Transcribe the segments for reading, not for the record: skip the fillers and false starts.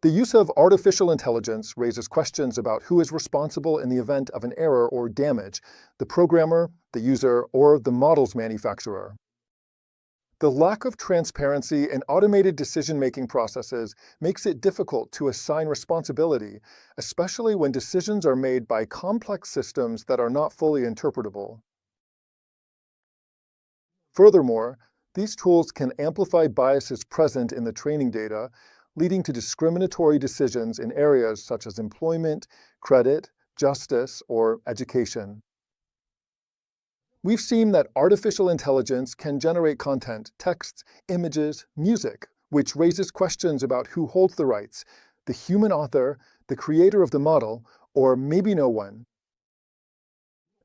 The use of artificial intelligence raises questions about who is responsible in the event of an error or damage, the programmer, the user, or the model's manufacturer. The lack of transparency in automated decision-making processes makes it difficult to assign responsibility, especially when decisions are made by complex systems that are not fully interpretable. Furthermore, these tools can amplify biases present in the training data, leading to discriminatory decisions in areas such as employment, credit, justice, or education. We've seen that artificial intelligence can generate content, texts, images, music, which raises questions about who holds the rights, the human author, the creator of the model, or maybe no one.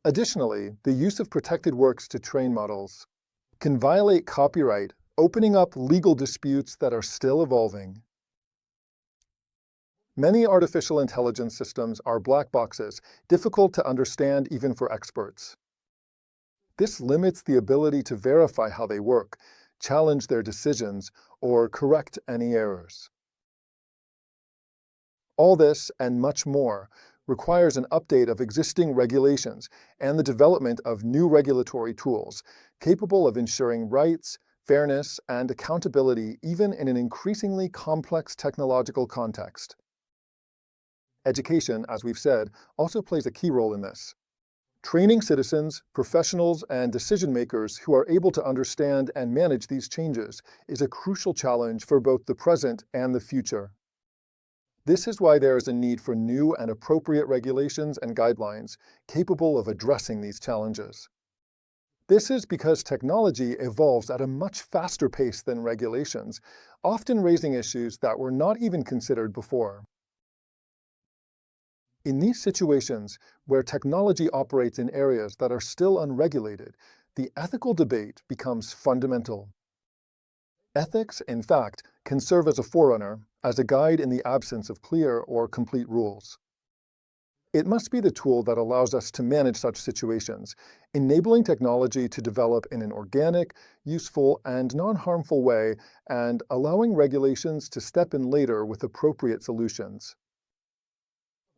Additionally, the use of protected works to train models can violate copyright, opening up legal disputes that are still evolving. Many artificial intelligence systems are black boxes, difficult to understand even for experts. This limits the ability to verify how they work, challenge their decisions, or correct any errors. All this, and much more, requires an update of existing regulations and the development of new regulatory tools, capable of ensuring rights, fairness, and accountability even in an increasingly complex technological context. Education, as we've said, also plays a key role in this. Training citizens, professionals, and decision-makers who are able to understand and manage these changes is a crucial challenge for both the present and the future. This is why there is a need for new and appropriate regulations and guidelines capable of addressing these challenges. This is because technology evolves at a much faster pace than regulations, often raising issues that were not even considered before. In these situations, where technology operates in areas that are still unregulated, the ethical debate becomes fundamental. Ethics, in fact, can serve as a forerunner, as a guide in the absence of clear or complete rules. It must be the tool that allows us to manage such situations, enabling technology to develop in an organic, useful, and non-harmful way, and allowing regulations to step in later with appropriate solutions.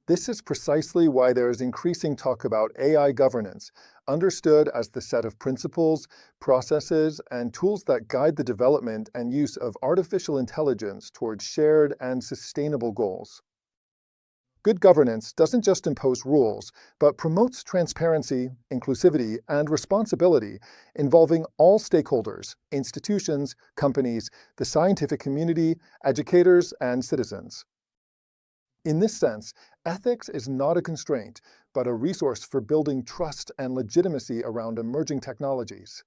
This is precisely why there is increasing talk about AI governance, understood as the set of principles, processes, and tools that guide the development and use of artificial intelligence towards shared and sustainable goals. Good governance doesn't just impose rules, but promotes transparency, inclusivity, and responsibility involving all stakeholders, institutions, companies, the scientific community, educators, and citizens. In this sense, ethics is not a constraint, but a resource for building trust and legitimacy around emerging technologies.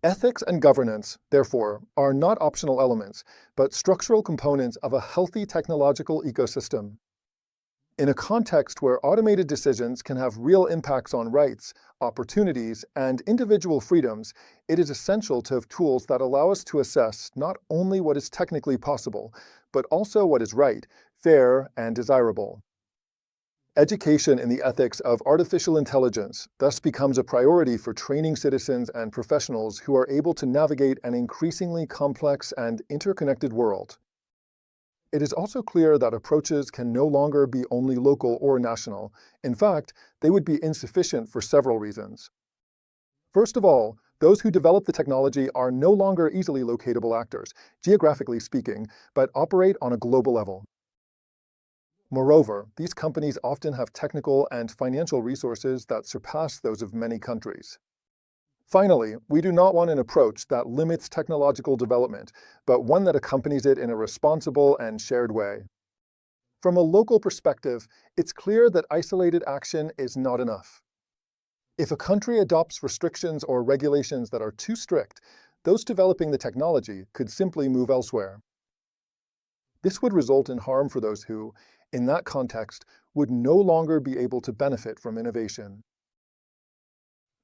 Ethics and governance, therefore, are not optional elements, but structural components of a healthy technological ecosystem. In a context where automated decisions can have real impacts on rights, opportunities, and individual freedoms, it is essential to have tools that allow us to assess not only what is technically possible, but also what is right, fair, and desirable. Education in the ethics of artificial intelligence thus becomes a priority for training citizens and professionals who are able to navigate an increasingly complex and interconnected world. It is also clear that approaches can no longer be only local or national. In fact, they would be insufficient for several reasons. First of all, those who develop the technology are no longer easily locatable actors, geographically speaking, but operate on a global level. Moreover, these companies often have technical and financial resources that surpass those of many countries. Finally, we do not want an approach that limits technological development, but one that accompanies it in a responsible and shared way. From a local perspective, it's clear that isolated action is not enough. If a country adopts restrictions or regulations that are too strict, those developing the technology could simply move elsewhere. This would result in harm for those who, in that context, would no longer be able to benefit from innovation.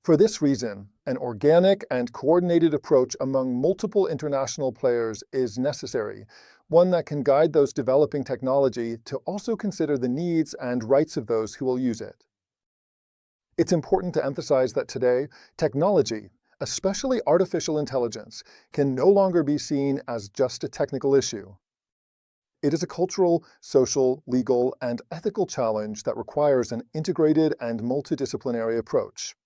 For this reason, an organic and coordinated approach among multiple international players is necessary, one that can guide those developing technology to also consider the needs and rights of those who will use it. It's important to emphasize that today, technology, especially artificial intelligence, can no longer be seen as just a technical issue. It is a cultural, social, legal, and ethical challenge that requires an integrated and multidisciplinary approach.